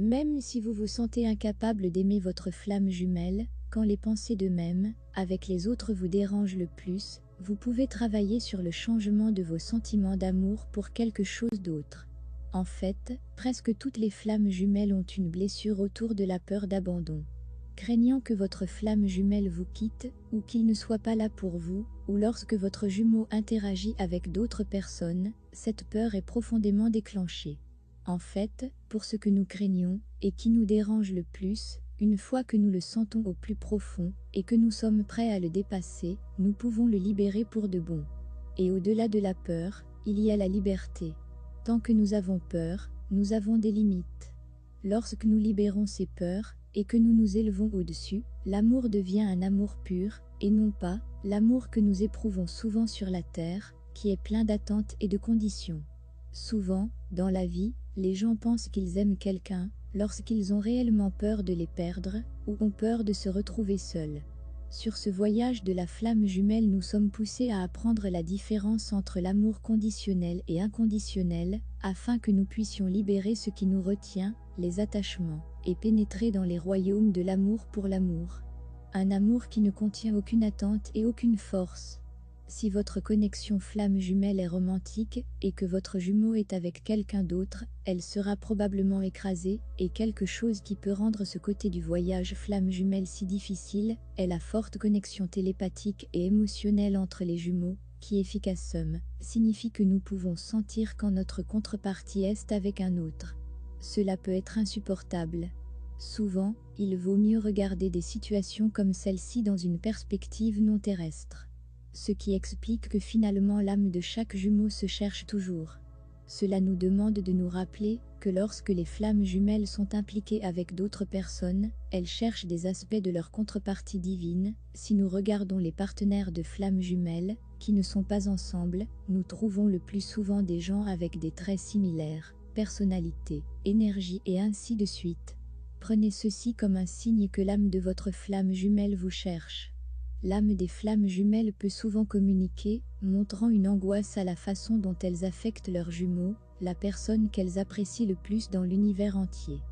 Même si vous vous sentez incapable d'aimer votre flamme jumelle, quand les pensées de même, avec les autres vous dérangent le plus, vous pouvez travailler sur le changement de vos sentiments d'amour pour quelque chose d'autre. En fait, presque toutes les flammes jumelles ont une blessure autour de la peur d'abandon. Craignant que votre flamme jumelle vous quitte, ou qu'il ne soit pas là pour vous, ou lorsque votre jumeau interagit avec d'autres personnes, cette peur est profondément déclenchée. En fait, pour ce que nous craignons, et qui nous dérange le plus, une fois que nous le sentons au plus profond, et que nous sommes prêts à le dépasser, nous pouvons le libérer pour de bon. Et au-delà de la peur, il y a la liberté. Tant que nous avons peur, nous avons des limites. Lorsque nous libérons ces peurs, et que nous nous élevons au-dessus, l'amour devient un amour pur, et non pas l'amour que nous éprouvons souvent sur la terre, qui est plein d'attentes et de conditions. Souvent, dans la vie, les gens pensent qu'ils aiment quelqu'un, lorsqu'ils ont réellement peur de les perdre, ou ont peur de se retrouver seuls. Sur ce voyage de la flamme jumelle, nous sommes poussés à apprendre la différence entre l'amour conditionnel et inconditionnel, afin que nous puissions libérer ce qui nous retient, les attachements, et pénétrer dans les royaumes de l'amour pour l'amour. Un amour qui ne contient aucune attente et aucune force. Si votre connexion flamme jumelle est romantique, et que votre jumeau est avec quelqu'un d'autre, elle sera probablement écrasée, et quelque chose qui peut rendre ce côté du voyage flamme jumelle si difficile, est la forte connexion télépathique et émotionnelle entre les jumeaux, qui efficacement signifie que nous pouvons sentir quand notre contrepartie est avec un autre. Cela peut être insupportable. Souvent, il vaut mieux regarder des situations comme celle-ci dans une perspective non terrestre. Ce qui explique que finalement l'âme de chaque jumeau se cherche toujours. Cela nous demande de nous rappeler que lorsque les flammes jumelles sont impliquées avec d'autres personnes, elles cherchent des aspects de leur contrepartie divine. Si nous regardons les partenaires de flammes jumelles, qui ne sont pas ensemble, nous trouvons le plus souvent des gens avec des traits similaires, personnalité, énergie et ainsi de suite. Prenez ceci comme un signe que l'âme de votre flamme jumelle vous cherche. L'âme des flammes jumelles peut souvent communiquer, montrant une angoisse à la façon dont elles affectent leurs jumeaux, la personne qu'elles apprécient le plus dans l'univers entier.